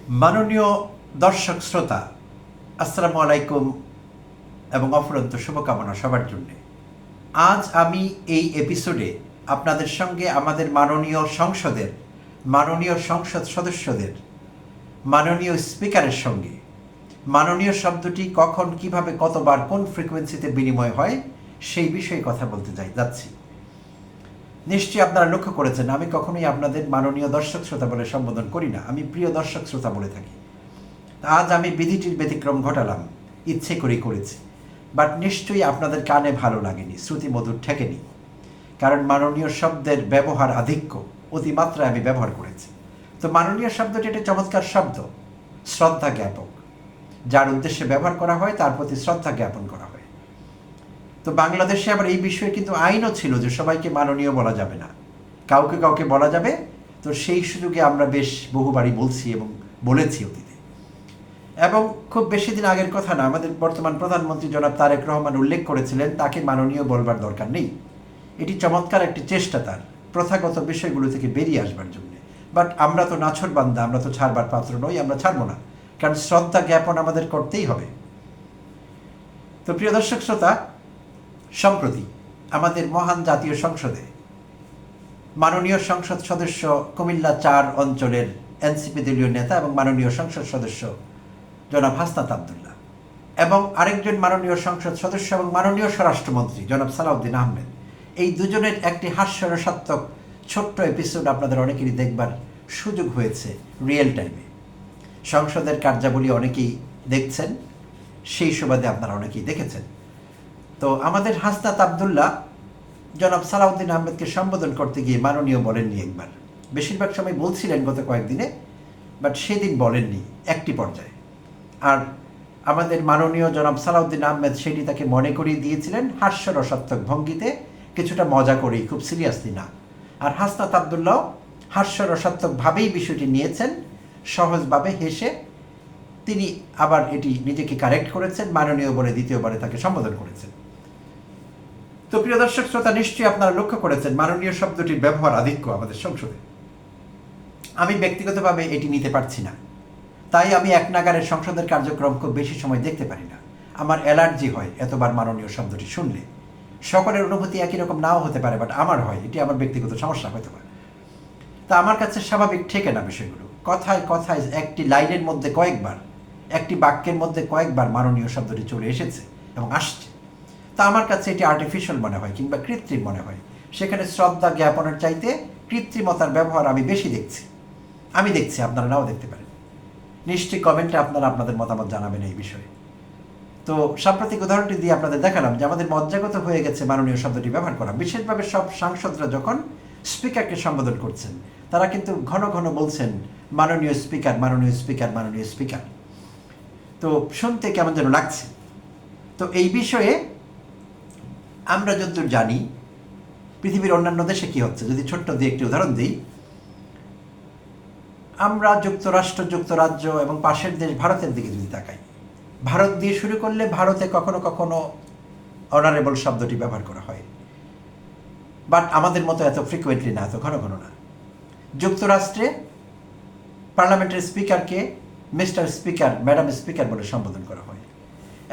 মাননীয় দর্শক শ্রোতা, আসসালামু আলাইকুম এবং অফুরন্ত শুভকামনা সবার জন্য। আজ আমি এই এপিসোডে আপনাদের সঙ্গে আমাদের মাননীয় সংসদ সদস্যদের, মাননীয় স্পিকারের সঙ্গে মাননীয় শব্দটি কখন, কিভাবে, কতবার, কোন ফ্রিকোয়েন্সিতে বিনিময় হয় সেই বিষয়ে কথা বলতে যাচ্ছি। নিশ্চয়ই আপনারা লক্ষ্য করেছেন, আমি কখনোই আপনাদের মাননীয় দর্শক শ্রোতা বলে সম্বোধন করি না, আমি প্রিয় দর্শক শ্রোতা বলে থাকি। আজ আমি বিধিটির ব্যতিক্রম ঘটালাম, ইচ্ছে করেই করেছি, বাট নিশ্চয়ই আপনাদের কানে ভালো লাগেনি, শ্রুতিমধুর ঠেকেনি, কারণ মাননীয় শব্দের ব্যবহার আধিক্য অতিমাত্রায় আমি ব্যবহার করেছি। তো মাননীয় শব্দটি একটা চমৎকার শব্দ, শ্রদ্ধা জ্ঞাপক, যার উদ্দেশ্যে ব্যবহার করা হয় তার প্রতি শ্রদ্ধা জ্ঞাপন করা হয়। তো বাংলাদেশে আবার এই বিষয়ে কিন্তু আইনও ছিল যে সবাইকে মাননীয় বলা যাবে না, কাউকে কাউকে বলা যাবে। তো সেই সুযোগে আমরা বেশ বহুবারই বলছি এবং বলেছি অতীতে। এবং খুব বেশি দিন আগের কথা না, আমাদের বর্তমান প্রধানমন্ত্রী জনাব তারেক রহমান উল্লেখ করেছিলেন তাকে মাননীয় বলবার দরকার নেই। এটি চমৎকার একটি চেষ্টা তার প্রথাগত বিষয়গুলো থেকে বেরিয়ে আসবার জন্য। বাট আমরা তো নাছোড়বান্দা, আমরা তো ছাড়বার পাত্র নই, আমরা ছাড়বো না, কারণ শ্রদ্ধা জ্ঞাপন আমাদের করতেই হবে। তো প্রিয় দর্শক শ্রোতা, সম্প্রতি আমাদের মহান জাতীয় সংসদে মাননীয় সংসদ সদস্য কুমিল্লা ৪ অঞ্চলের এনসিপি দলীয় নেতা এবং মাননীয় সংসদ সদস্য জনাব হাসনাত আবদুল্লাহ এবং আরেকজন মাননীয় সংসদ সদস্য এবং মাননীয় স্বরাষ্ট্রমন্ত্রী জনাব সালাউদ্দিন আহমেদ, এই দুজনের একটি হাস্যরসাত্মক ছোট্ট এপিসোড আপনাদের অনেকেরই দেখবার সুযোগ হয়েছে রিয়েল টাইমে। সংসদের কার্যাবলী অনেকেই দেখছেন, সেই সুবাদে আপনারা অনেকেই দেখেছেন। তো আমাদের হাসনাত আবদুল্লাহ জনাব সালাউদ্দিন আহমেদকে সম্বোধন করতে গিয়ে মাননীয় বলেননি একবার, বেশিরভাগ সময় বলছিলেন গত কয়েকদিনে, বাট সেদিন বলেননি একটি পর্যায়ে। আর আমাদের মাননীয় জনাব সালাউদ্দিন আহমেদ সেটি তাকে মনে করিয়ে দিয়েছিলেন হাস্যরসাত্মক ভঙ্গিতে, কিছুটা মজা করেই, খুব সিরিয়াসলি না। আর হাসনাত আবদুল্লাহ হাস্যরসাত্মকভাবেই বিষয়টি নিয়েছেন, সহজভাবে হেসে তিনি আবার এটি নিজেকে কারেক্ট করেছেন, মাননীয় বলে দ্বিতীয়বারে তাকে সম্বোধন করেছেন। তো প্রিয় দর্শক শ্রোতা, নিশ্চয়ই আপনারা লক্ষ্য করেছেন মাননীয় শব্দটির ব্যবহার আধিক্য আমাদের সংসদে। আমি ব্যক্তিগতভাবে এটি নিতে পারছি না, তাই আমি এক নাগারে সংসদের কার্যক্রম খুব বেশি সময় দেখতে পারি না। আমার অ্যালার্জি হয় এতবার মাননীয় শব্দটি শুনলে। সকলের অনুভূতি একই রকম নাও হতে পারে, বাট আমার হয়, এটি আমার ব্যক্তিগত সমস্যা হতে পারে। তা আমার কাছে স্বাভাবিক ঠেকে না বিষয়গুলো। কথায় কথায় একটি লাইনের মধ্যে কয়েকবার, একটি বাক্যের মধ্যে কয়েকবার মাননীয় শব্দটি চলে এসেছে এবং আসছে। তা আমার কাছে এটি আর্টিফিশিয়াল মনে হয় কিংবা কৃত্রিম মনে হয়। সেখানে শ্রদ্ধা জ্ঞাপনের চাইতে কৃত্রিমতার ব্যবহার আমি বেশি দেখছি। আপনারা নাও দেখতে পারেন। নিশ্চয়ই কমেন্টে আপনারা আপনাদের মতামত জানাবেন এই বিষয়ে। তো সাম্প্রতিক উদাহরণটি দিয়ে আপনাদের দেখালাম যে আমাদের মজ্জাগত হয়ে গেছে মাননীয় শব্দটি ব্যবহার করা। বিশেষভাবে সব সাংসদরা যখন স্পিকারকে সম্বোধন করছেন, তারা কিন্তু ঘন ঘন বলছেন মাননীয় স্পিকার, মাননীয় স্পিকার, মাননীয় স্পিকার। তো শুনতে কেমন যেন লাগছে। তো এই বিষয়ে আমরা যতদূর জানি পৃথিবীর অন্যান্য দেশে কি হচ্ছে, যদি ছোট্ট দিয়ে একটি উদাহরণ দিই, আমরা যুক্তরাষ্ট্র, যুক্তরাজ্য এবং পাশের দেশ ভারতের দিকে যদি তাকাই, ভারত দিয়ে শুরু করলে ভারতে কখনো কখনো অনারেবল শব্দটি ব্যবহার করা হয়, বাট আমাদের মতো এত ফ্রিকুয়েন্টলি না, এত ঘন ঘন না। যুক্তরাষ্ট্রে পার্লামেন্টের স্পিকারকে মিস্টার স্পিকার, ম্যাডাম স্পিকার বলে সম্বোধন করা হয়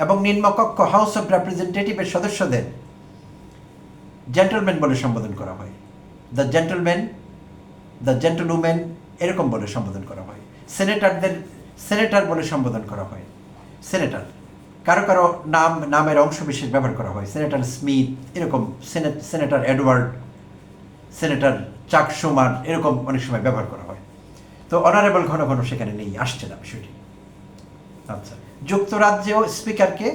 এবং নিম্নকক্ষ হাউস অফ রিপ্রেজেন্টেটিভের সদস্যদের জেন্টলম্যান বলে সম্বোধন করা হয়, দ্য জেন্টলম্যান, দ্য জেন্টলউমেন, এরকম বলে সম্বোধন করা হয়। সেনেটারদের সেনেটার বলে সম্বোধন করা হয়, সেনেটার। কারো কারো নামের অংশ বিশেষ ব্যবহার করা হয়, সেনেটার স্মিথ, এরকম সেনেটার এডওয়ার্ড, সেনেটার চাক শুমার, এরকম অনেক সময় ব্যবহার করা হয়। তো অনারেবল ঘন ঘন সেখানে নেই, আসছে না বিষয়টি। আচ্ছা, যুক্তরাজ্যেও স্পিকারকে,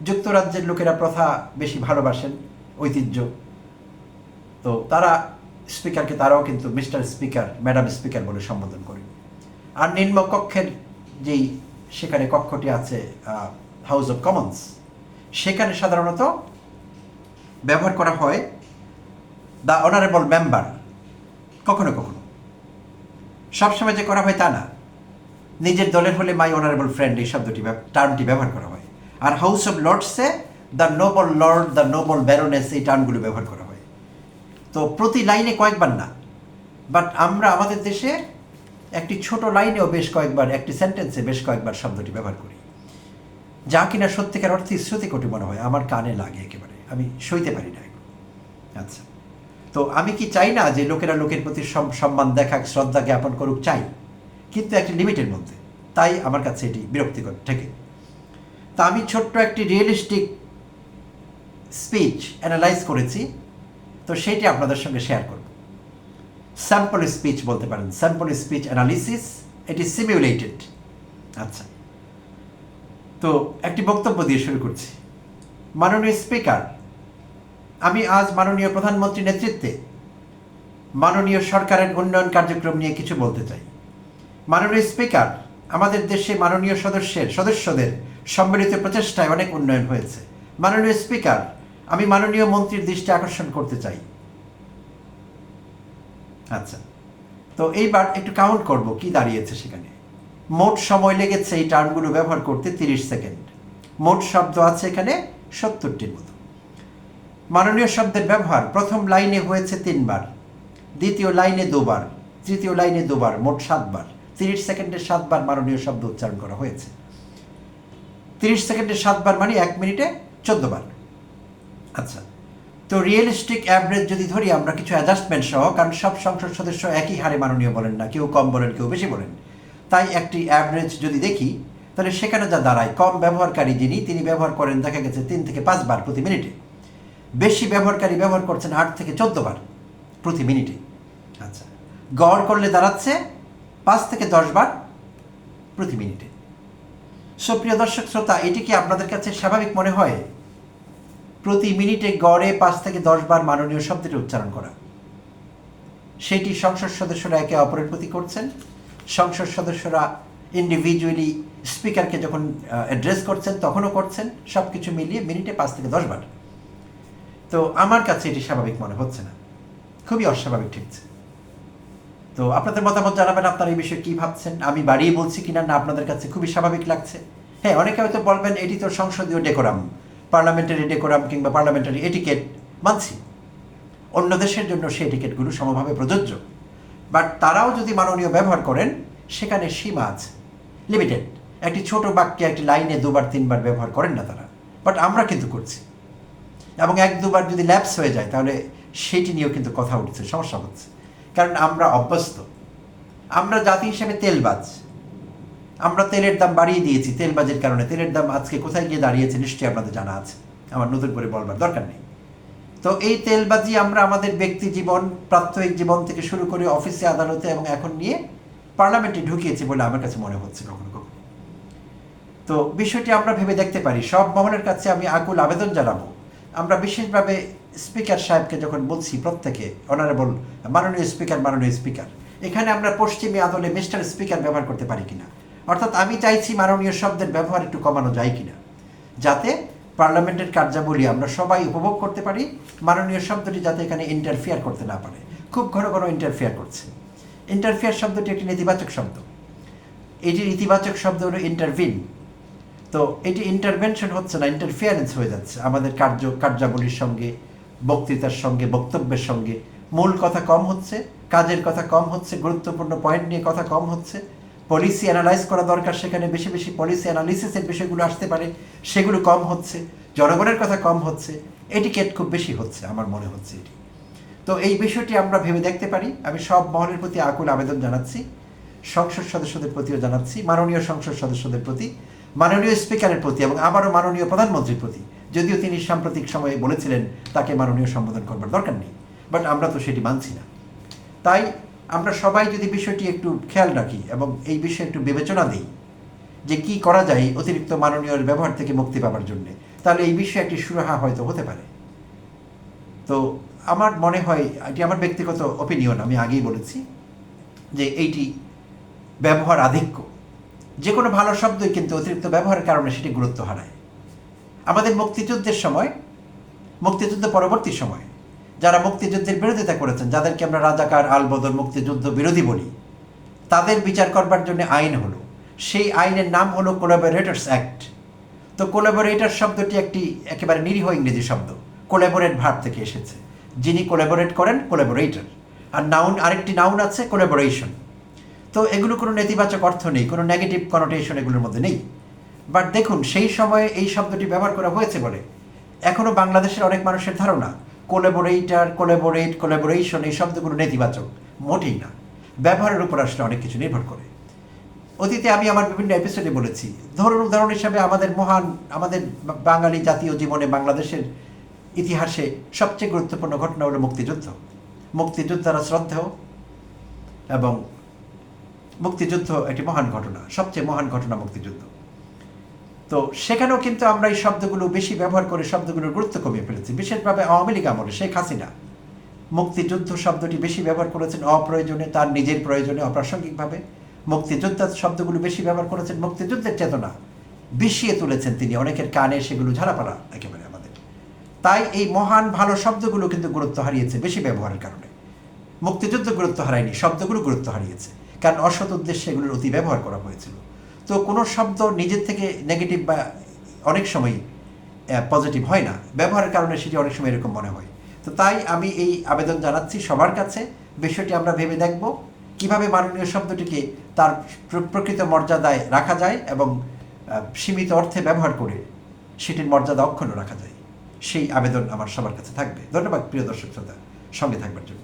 যুক্তরাজ্যের লোকেরা প্রথা বেশি ভালোবাসেন, ঐতিহ্য, তো তারা স্পিকারকে তারাও কিন্তু মিস্টার স্পিকার, ম্যাডাম স্পিকার বলে সম্বোধন করেন। আর নিম্নকক্ষের যেই সেখানে কক্ষটি আছে হাউস অফ কমন্স, সেখানে সাধারণত ব্যবহার করা হয় দ্য অনারেবল মেম্বার, কখনো কখনো, সবসময় যে করা হয় তা না। নিজের দলের হলে মাই অনারেবল ফ্রেন্ড এই শব্দটি, টার্মটি ব্যবহার করা হয়। আর হাউস অফ লর্ডসে the noble lord, the noble baroness, এই টার্মগুলো ব্যবহার করা হয়। তো প্রতি লাইনে কয়েকবার না, বাট আমরা আমাদের দেশে একটি ছোট লাইনেও বেশ কয়েকবার, একটি সেন্টেন্সে বেশ কয়েকবার শব্দটি ব্যবহার করি, যা কিনা সত্যিকার অর্থে শ্রুতিকটু মনে হয়, আমার কানে লাগে একেবারে, আমি সইতে পারি না। আচ্ছা, তো আমি কি চাই না যে লোকেরা লোকের প্রতি সম্মান দেখাক, শ্রদ্ধা জ্ঞাপন করুক? চাই, কিন্তু একটি লিমিটের মধ্যে। তাই আমার কাছে এটি বিরক্তিকর ঠেকে। তা আমি ছোট্ট একটি রিয়েলিস্টিক স্পিচ অ্যানালাইজ করেছি, তো সেইটি আপনাদের সঙ্গে শেয়ার করব। স্যাম্পল স্পিচ বলতে পারেন, স্যাম্পল স্পিচ অ্যানালিসিস, এটি সিমিউলেটেড। আচ্ছা, তো একটি বক্তব্য দিয়ে শুরু করছি। মাননীয় স্পিকার, আমি আজ মাননীয় প্রধানমন্ত্রীর নেতৃত্বে মাননীয় সরকারের উন্নয়ন কার্যক্রম নিয়ে কিছু বলতে চাই। মাননীয় স্পিকার, আমাদের দেশে মাননীয় সদস্যদের সম্মিলিত প্রচেষ্টায় অনেক উন্নয়ন হয়েছে। মাননীয় স্পিকার, আমি মাননীয় মন্ত্রীর দৃষ্টি আকর্ষণ করতে চাই। আচ্ছা, তো এইবার একটু কাউন্ট করব কি দাঁড়িয়েছে সেখানে। মোট সময় লেগেছে এই টার্মগুলো ব্যবহার করতে 30 সেকেন্ড। মোট শব্দ আছে এখানে 70টির মতো। মাননীয় শব্দের ব্যবহার প্রথম লাইনে হয়েছে 3 বার, দ্বিতীয় লাইনে 2 বার, তৃতীয় লাইনে 2 বার, মোট 7 বার। 30 সেকেন্ডে 7 বার মাননীয় শব্দ উচ্চারণ করা হয়েছে। 30 সেকেন্ডে 7 বার মানে 1 মিনিটে 14 বার। আচ্ছা, তো রিয়েলিস্টিক অ্যাভারেজ যদি ধরি আমরা কিছু অ্যাডজাস্টমেন্ট সহ, কারণ সব সংসদ সদস্য একই হারে মাননীয় বলেন না, কেউ কম বলেন, কেউ বেশি বলেন, তাই একটি অ্যাভারেজ যদি দেখি তাহলে সেখানে যা দাঁড়ায়, কম ব্যবহারকারী তিনি ব্যবহার করেন দেখা গেছে 3 থেকে 5 বার প্রতি মিনিটে। বেশি ব্যবহারকারী ব্যবহার করছেন 8 থেকে 14 বার প্রতি মিনিটে। আচ্ছা, গড় করলে দাঁড়াচ্ছে 5 থেকে 10 বার প্রতি মিনিটে। সুপ্রিয় দর্শক শ্রোতা, এটি কি আপনাদের কাছে স্বাভাবিক মনে হয় প্রতি মিনিটে গড়ে 5 থেকে 10 বার মাননীয় শব্দটি উচ্চারণ করা? সেটি সংসদ সদস্যরা একে অপরের প্রতি করছেন, সংসদ সদস্যরা ইন্ডিভিজুয়ালি স্পিকারকে যখন অ্যাড্রেস করছেন তখনও করছেন, সব কিছু মিলিয়ে মিনিটে 5 থেকে 10 বার। তো আমার কাছে এটি স্বাভাবিক মনে হচ্ছে না, খুবই অস্বাভাবিক ঠেকছে। তো আপনাদের মতামত জানাবেন, আপনারা এই বিষয়ে কী ভাবছেন, আমি বাড়িয়ে বলছি কিনা, না আপনাদের কাছে খুবই স্বাভাবিক লাগছে। হ্যাঁ, অনেকে হয়তো বলবেন এটি তো সংসদীয় ডেকোরাম, পার্লামেন্টারি ডেকোরাম কিংবা পার্লামেন্টারি এটিকেট, মানছি, অন্য দেশের জন্য সেই এটিকেটগুলো সমভাবে প্রযোজ্য। বাট তারাও যদি মাননীয় ব্যবহার করেন সেখানে সীমা আছে, লিমিটেড। একটি ছোট বাক্যে একটি লাইনে 2 বার 3 বার ব্যবহার করেন না তারা, বাট আমরা কিন্তু করছি। এবং 1-2 বার যদি ল্যাপস হয়ে যায় তাহলে সেটি নিয়েও কিন্তু কথা উঠছে, সমস্যা হচ্ছে। কারণ আমরা অভ্যস্ত, আমরা জাতি হিসেবে তেলবাজ, আমরা তেলের দাম বাড়িয়ে দিয়েছি তেলবাজের কারণে। তেলের দাম আজকে কোথায় গিয়ে দাঁড়িয়েছে নিশ্চয়ই আপনাদের জানা আছে, আমার নতুন করে বলবার দরকার নেই। তো এই তেলবাজি আমরা আমাদের ব্যক্তি জীবন, প্রাত্যহিক জীবন থেকে শুরু করে অফিসে, আদালতে এবং এখন নিয়ে পার্লামেন্টে ঢুকিয়েছি বলে আমার কাছে মনে হচ্ছে কখনো কখনো। তো বিষয়টি আমরা ভেবে দেখতে পারি। সব মহলের কাছে আমি আকুল আবেদন জানাবো, আমরা বিশেষভাবে স্পিকার সাহেবকে যখন বলছি প্রত্যেকে অনারেবল মাননীয় স্পিকার, এখানে আমরা পশ্চিমী আদলে মিস্টার স্পিকার ব্যবহার করতে পারি কিনা। অর্থাৎ আমি চাইছি মাননীয় শব্দের ব্যবহার একটু কমানো যায় কিনা, যাতে পার্লামেন্টের কার্যাবলী আমরা সবাই উপভোগ করতে পারি। মাননীয় শব্দটি যাতে এখানে ইন্টারফিয়ার করতে না পারে, খুব ঘন ঘন ইন্টারফিয়ার করছে। ইন্টারফিয়ার শব্দটি একটি নেতিবাচক শব্দ, এটির ইতিবাচক শব্দ হলো ইন্টারভিন। তো এটি ইন্টারভেনশন হচ্ছে না, ইন্টারফিয়ারেন্স হয়ে যাচ্ছে আমাদের কার্যাবলীর সঙ্গে, বক্তৃতার সঙ্গে, বক্তব্যের সঙ্গে। মূল কথা কম হচ্ছে, কাজের কথা কম হচ্ছে, গুরুত্বপূর্ণ পয়েন্ট নিয়ে কথা কম হচ্ছে। পলিসি অ্যানালাইজ করা দরকার, সেখানে বেশি বেশি পলিসি অ্যানালিসিসের বিষয়গুলো আসতে পারে, সেগুলো কম হচ্ছে। জনগণের কথা কম হচ্ছে, এটিকেট খুব বেশি হচ্ছে আমার মনে হচ্ছে এটি। তো এই বিষয়টি আমরা ভেবে দেখতে পারি। আমি সব মহলের প্রতি আকুল আবেদন জানাচ্ছি, সংসদ সদস্যদের প্রতিও জানাচ্ছি, মাননীয় সংসদ সদস্যদের প্রতি, মাননীয় স্পিকারের প্রতি এবং আবারও মাননীয় প্রধানমন্ত্রীর প্রতি। যদিও তিনি সাম্প্রতিক সময়ে বলেছিলেন তাকে মাননীয় সম্বোধন করবার দরকার নেই, বাট আমরা তো সেটি মানছি না। তাই আমরা সবাই যদি বিষয়টি একটু খেয়াল রাখি এবং এই বিষয়ে একটু বিবেচনা দিই যে কি করা যায় অতিরিক্ত মাননীয়র ব্যবহার থেকে মুক্তি পাওয়ার জন্যে, তাহলে এই বিষয়ে একটি সুরাহা হয়তো হতে পারে। তো আমার মনে হয়, এটি আমার ব্যক্তিগত ওপিনিয়ন, আমি আগেই বলেছি যে এইটি ব্যবহার আধিক্য। যে কোনো ভালো শব্দই কিন্তু অতিরিক্ত ব্যবহারের কারণে সেটি গুরুত্ব হারায়। আমাদের মুক্তিযুদ্ধের সময়, মুক্তিযুদ্ধ পরবর্তী সময় যারা মুক্তিযুদ্ধের বিরোধিতা করেছেন, যাদেরকে আমরা রাজাকার, আলবদর, মুক্তিযুদ্ধ বিরোধী বলি, তাদের বিচার করবার জন্য আইন হলো, সেই আইনের নাম হলো কোলাবোরেটরস অ্যাক্ট। তো কোলাবোরেটর শব্দটি একটি একেবারে নিরীহ ইংরেজি শব্দ, কোলাবোরেট ভার্ব থেকে এসেছে। যিনি কোলাবোরেট করেন কোলাবোরেটর, আর নাউন, আরেকটি নাউন আছে কোলাবোরেশন। তো এগুলো কোনো নেতিবাচক অর্থ নেই, কোনো নেগেটিভ কনোটেশন এগুলোর মধ্যে নেই। বাট দেখুন, সেই সময়ে এই শব্দটি ব্যবহার করা হয়েছে বলে এখনও বাংলাদেশের অনেক মানুষের ধারণা কোলাবোরেটর, কোলাবোরেশন এই শব্দগুলো নেতিবাচক। মোটেই না, ব্যবহারের উপর আসলে অনেক কিছু নির্ভর করে। অতীতে আমি আমার বিভিন্ন এপিসোডে বলেছি, উদাহরণ হিসাবে আমাদের বাঙালি জাতীয় জীবনে, বাংলাদেশের ইতিহাসে সবচেয়ে গুরুত্বপূর্ণ ঘটনা হলো মুক্তিযুদ্ধ। মুক্তিযোদ্ধারা শ্রদ্ধেয় এবং মুক্তিযুদ্ধ একটি মহান ঘটনা, সবচেয়ে মহান ঘটনা মুক্তিযুদ্ধ। তো সেখানেও কিন্তু আমরা এই শব্দগুলো বেশি ব্যবহার করে শব্দগুলোর গুরুত্ব কমিয়ে ফেলেছি। বিশেষভাবে আওয়ামী লীগ আমলে শেখ হাসিনা মুক্তিযুদ্ধ শব্দটি বেশি ব্যবহার করেছেন অপ্রয়োজনে, তার নিজের প্রয়োজনে, অপ্রাসঙ্গিকভাবে। মুক্তিযোদ্ধা শব্দগুলো বেশি ব্যবহার করেছেন, মুক্তিযুদ্ধের চেতনা বিষিয়ে তুলেছেন তিনি, অনেকের কানে সেগুলো ঝাড়াপাড়া একেবারে আমাদের। তাই এই মহান ভালো শব্দগুলো কিন্তু গুরুত্ব হারিয়েছে বেশি ব্যবহারের কারণে। মুক্তিযুদ্ধ গুরুত্ব হারায়নি, শব্দগুলো গুরুত্ব হারিয়েছে, কারণ অসৎ উদ্দেশ্যে এগুলোর অতি ব্যবহার করা হয়েছিল। তো কোনো শব্দ নিজের থেকে নেগেটিভ বা অনেক সময় পজিটিভ হয় না, ব্যবহারের কারণে সেটি অনেক সময় এরকম মনে হয়। তো তাই আমি এই আবেদন জানাচ্ছি সবার কাছে, বিষয়টি আমরা ভেবে দেখব কিভাবে মাননীয় শব্দটিকে তার প্রকৃত মর্যাদায় রাখা যায় এবং সীমিত অর্থে ব্যবহার করে সেটির মর্যাদা অক্ষুণ্ণ রাখা যায়। সেই আবেদন আমার সবার কাছে থাকবে। ধন্যবাদ প্রিয় দর্শক শ্রোতা, সঙ্গে থাকবার জন্য।